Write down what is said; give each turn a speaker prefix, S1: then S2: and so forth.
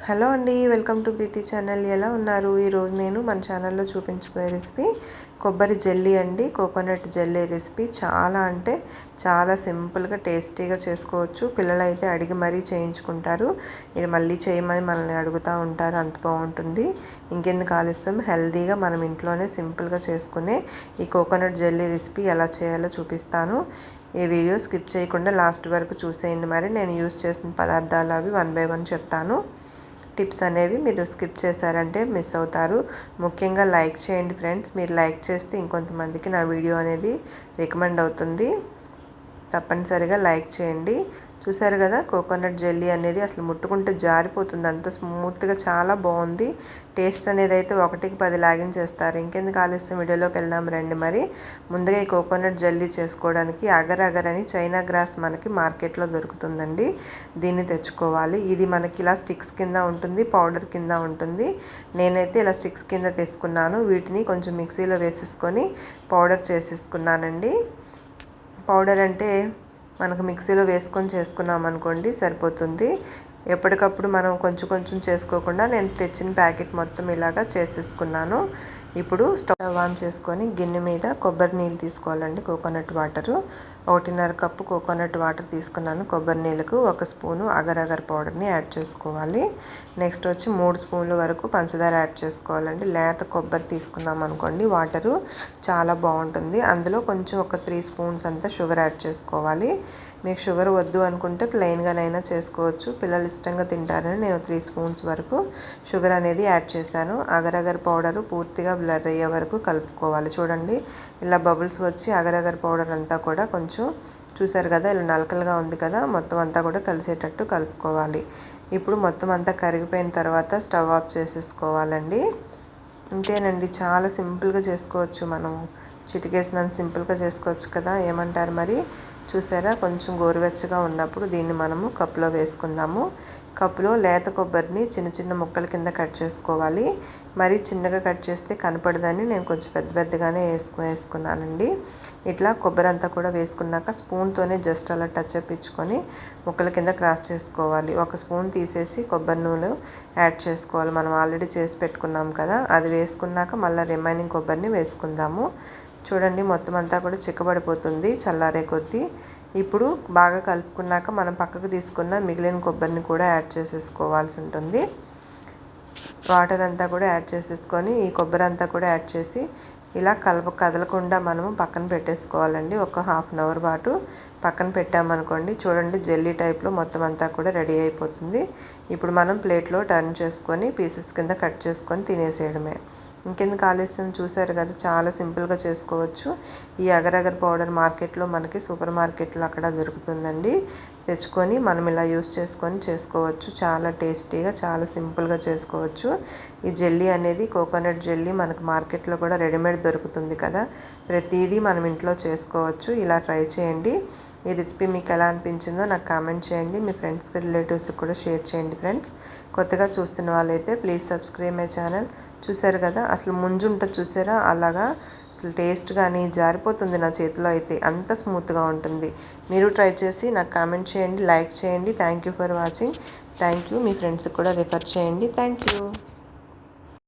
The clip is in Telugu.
S1: హలో అండి, వెల్కమ్ టు ప్రీతి ఛానల్. ఎలా ఉన్నారు? ఈరోజు నేను మన ఛానల్లో చూపించబోయే రెసిపీ కొబ్బరి జెల్లీ అండి. కోకోనట్ జెల్లీ రెసిపీ చాలా అంటే చాలా సింపుల్గా టేస్టీగా చేసుకోవచ్చు. పిల్లలైతే అడిగి మరీ చేయించుకుంటారు. ఇది మళ్ళీ చేయమని మనల్ని అడుగుతూ ఉంటారు, అంత బాగుంటుంది. ఇంకెందుకు ఆలస్యం, హెల్తీగా మనం ఇంట్లోనే సింపుల్గా చేసుకునే ఈ కోకోనట్ జెల్లీ రెసిపీ ఎలా చేయాలో చూపిస్తాను. ఈ వీడియో స్కిప్ చేయకుండా లాస్ట్ వరకు చూసేయండి. మరి నేను యూస్ చేసిన పదార్థాలు అవి 1 బై 1 చెప్తాను. టిప్స్ అనేవి మీరు స్కిప్ చేశారంటే మిస్ అవుతారు. ముఖ్యంగా లైక్ చేయండి ఫ్రెండ్స్. మీరు లైక్ చేస్తే ఇంకొంతమందికి నా వీడియో అనేది రికమెండ్ అవుతుంది. తప్పనిసరిగా లైక్ చేయండి. చూసారు కదా, కోకోనట్ జెల్లీ అనేది అసలు ముట్టుకుంటే జారిపోతుంది, అంత స్మూత్గా చాలా బాగుంది. టేస్ట్ అనేది అయితే 1కి 10 లాగించేస్తారు. ఇంకెందుకు ఆలస్యం, వీడియోలోకి వెళ్దాం రండి. మరి ముందుగా ఈ కోకోనట్ జెల్లీ చేసుకోవడానికి అగర్ అగర్ అని చైనా గ్రాస్ మనకి మార్కెట్లో దొరుకుతుందండి. దీన్ని తెచ్చుకోవాలి. ఇది మనకి ఇలా స్టిక్స్ కింద ఉంటుంది, పౌడర్ కింద ఉంటుంది. నేనైతే ఇలా స్టిక్స్ కింద తీసుకున్నాను. వీటిని కొంచెం మిక్సీలో వేసేసుకొని పౌడర్ చేసేసుకున్నానండి. పౌడర్ అంటే మనకు మిక్సీలో వేసుకొని చేసుకున్నాం అనుకోండి సరిపోతుంది. ఎప్పటికప్పుడు మనం కొంచెం కొంచెం చేసుకోకుండా నేను తెచ్చిన ప్యాకెట్ మొత్తం ఇలాగా చేసేసుకున్నాను. ఇప్పుడు స్టవ్ ఆన్ చేసుకొని గిన్నె మీద కొబ్బరి నీళ్ళు తీసుకోవాలండి. Coconut water 1.5 cup coconut water తీసుకున్నాను. కొబ్బరి నీళ్ళకు 1 స్పూను అగర్ అగర్ పౌడర్ని యాడ్ చేసుకోవాలి. నెక్స్ట్ వచ్చి 3 స్పూన్ల వరకు పంచదార యాడ్ చేసుకోవాలండి. లేత కొబ్బరి తీసుకున్నాం అనుకోండి వాటరు చాలా బాగుంటుంది. అందులో కొంచెం ఒక 3 స్పూన్స్ అంతా షుగర్ యాడ్ చేసుకోవాలి. మీకు షుగర్ వద్దు అనుకుంటే ప్లెయిన్గానైనా చేసుకోవచ్చు. పిల్లలు ఇష్టంగా తింటారని నేను 3 స్పూన్స్ వరకు షుగర్ అనేది యాడ్ చేశాను. అగరగర్ పౌడరు పూర్తిగా బ్లర్ అయ్యే వరకు కలుపుకోవాలి. చూడండి, ఇలా బబుల్స్ వచ్చి అగరగర్ పౌడర్ అంతా కూడా కొంచెం చూసారు కదా, ఇలా నలకలుగా ఉంది కదా, మొత్తం అంతా కూడా కలిసేటట్టు కలుపుకోవాలి. ఇప్పుడు మొత్తం అంతా కరిగిపోయిన తర్వాత స్టవ్ ఆఫ్ చేసేసుకోవాలండి. ఇంతేనండి, చాలా సింపుల్గా చేసుకోవచ్చు. మనం చిటికేసినంత సింపుల్గా చేసుకోవచ్చు కదా, ఏమంటారు మరి? చూసారా, కొంచెం గోరువెచ్చగా ఉన్నప్పుడు దీన్ని మనము కప్పులో వేసుకుందాము. కప్పులో లేత కొబ్బరిని చిన్న చిన్న ముక్కల కింద కట్ చేసుకోవాలి. మరి చిన్నగా కట్ చేస్తే కనపడదని నేను కొంచెం పెద్ద పెద్దగానే వేసుకున్నానండి. ఇట్లా కొబ్బరి అంతా కూడా వేసుకున్నాక స్పూన్తోనే జస్ట్ అలా టచ్ అప్పించుకొని ముక్కల కింద క్రాస్ చేసుకోవాలి. 1 స్పూన్ తీసేసి కొబ్బరి నూనె యాడ్ చేసుకోవాలి. మనం ఆల్రెడీ చేసి పెట్టుకున్నాం కదా, అది వేసుకున్నాక మళ్ళీ రిమైనింగ్ కొబ్బరిని వేసుకుందాము. చూడండి, మొత్తం అంతా కూడా చిక్కబడిపోతుంది చల్లారే కొద్దీ. ఇప్పుడు బాగా కలుపుకున్నాక మనం పక్కకు తీసుకున్న మిగిలిన కొబ్బరిని కూడా యాడ్ చేసేసుకోవాల్సి ఉంటుంది. వాటర్ అంతా కూడా యాడ్ చేసేసుకొని ఈ కొబ్బరి అంతా కూడా యాడ్ చేసి ఇలా కదలకుండా మనము పక్కన పెట్టేసుకోవాలండి. ఒక 1/2 అవర్ పాటు పక్కన పెట్టామనుకోండి, చూడండి జెల్లీ టైప్లో మొత్తం అంతా కూడా రెడీ అయిపోతుంది. ఇప్పుడు మనం ప్లేట్లో టర్న్ చేసుకొని పీసెస్ కింద కట్ చేసుకొని తినేసేయడమే. ఇంకెందుకు ఆలస్యం, చూసారు కదా, చాలా సింపుల్గా చేసుకోవచ్చు. ఈ అగరగర్ పౌడర్ మార్కెట్లో మనకి సూపర్ మార్కెట్లో అక్కడ దొరుకుతుందండి. తెచ్చుకొని మనం ఇలా యూస్ చేసుకొని చేసుకోవచ్చు. చాలా టేస్టీగా, చాలా సింపుల్గా చేసుకోవచ్చు. ఈ జెల్లీ అనేది కోకోనట్ జెల్లీ మనకు మార్కెట్లో కూడా రెడీమేడ్ దొరుకుతుంది కదా, ప్రతిదీ మనం ఇంట్లో చేసుకోవచ్చు. ఇలా ట్రై చేయండి. ఈ రెసిపీ మీకు ఎలా అనిపించిందో నాకు కామెంట్ చేయండి. మీ ఫ్రెండ్స్కి, రిలేటివ్స్కి కూడా షేర్ చేయండి ఫ్రెండ్స్. కొత్తగా చూస్తున్న వాళ్ళైతే ప్లీజ్ సబ్స్క్రైబ్ మై ఛానల్. చూసారు కదా, అసలు ముంజు ఉంటుంది చూసారా, అలాగా అసలు టేస్ట్ కానీ జారిపోతుంది నా చేతిలో అయితే, అంత స్మూత్గా ఉంటుంది. మీరు ట్రై చేసి నాకు కామెంట్ చేయండి, లైక్ చేయండి. Thank you for watching. Thank you. మీ ఫ్రెండ్స్కి కూడా రిఫర్ చేయండి. Thank you.